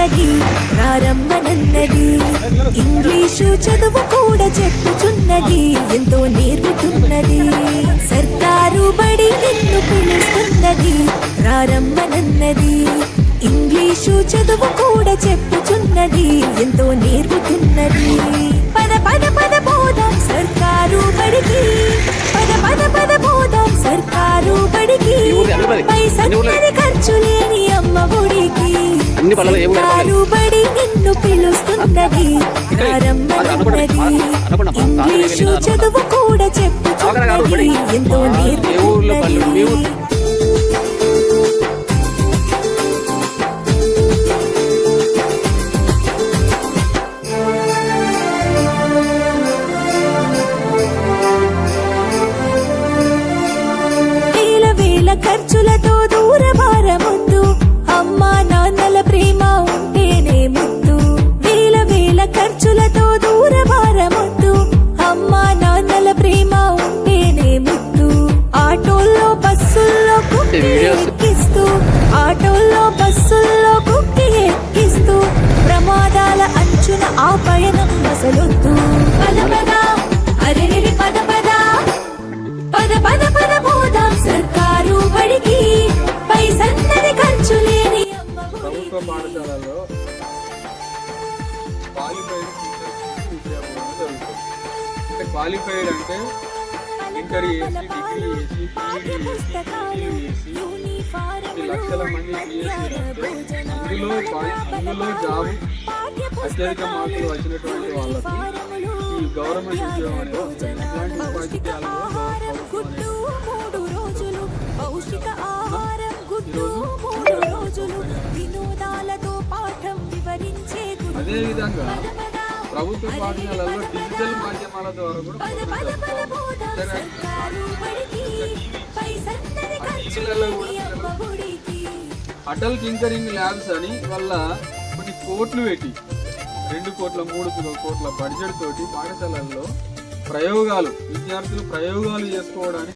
పిలుస్తున్నది ప్రారంభనన్నది. English చదువు కూడా చెప్పుచున్నది, ఎంతో నేర్పుతున్నది. సర్కారు బడి నిన్ను పిలుస్తున్నది ప్రారంభనన్నది. ఇంగ్లీషు చదువు కూడా చెప్పుచున్నది, ఎంతో నేర్పుతున్నది. పద పద పద పోదాం సర్కారు బడికి, పద పద పద పోదాం సర్కారు బడికి. పైసన్నది ఖర్చు లేని అమ్మ ఒడికి. సర్కారు బడి నిన్ను పిలుస్తున్నది ప్రారంభనన్నది. ఇంగ్లీషు చదువు కూడా చెప్పుచున్నది, ఎంతో నేర్పుతున్నది. ఖర్చులతో దూరభారమొద్దు, అమ్మా నాన్నల ప్రేమ ఉంటేనే ముద్దు. వేల వేల ఖర్చులతో దూరభారమొద్దు, అమ్మా నాన్నల ప్రేమ ఉంటేనే ముద్దు. ఆటోల్లో బస్సుల్లో కుక్కి ఎక్కిస్తూ, ఆటోల్లో బస్సుల్లో కుక్కి ఎక్కిస్తూ, ప్రమాదాల అంచున ఆ పయనం అసలొద్దు. పద పద అరెరెరి పద పద, పద పద పద పోదాం సర్కారు బడికి. పైసన్నది ఖర్చు లేని ప్రభుత్వ పాఠశాలలో క్వాలిఫైడ్ విద్యాబోధన జరుగుతుంది. అంటే క్వాలిఫైడ్ అంటే ఇంటర్ చేసి, డిగ్రీ చేసి, పీఈడీ చేసి, పీజీలు చేసి లక్షల మంది బీఎస్సీ రాస్తే అందులో జాబ్ అత్యధిక మార్కులు వచ్చినటువంటి వాళ్ళకి ఈ గవర్నమెంట్ ఉద్యోగాలు వస్తాయి. ఇలాంటి ఉపాధ్యాయులు అదేవిధంగా ప్రభుత్వ పాఠశాలల్లో డిజిటల్ మాధ్యమాల ద్వారా కూడా అటల్ టింకరింగ్ ల్యాబ్స్ అని వల్ల కొన్ని కోట్లు పెట్టి 2 కోట్ల 3 కోట్ల బడ్జెట్ తోటి పాఠశాలల్లో విద్యార్థులు ప్రయోగాలు చేసుకోవడానికి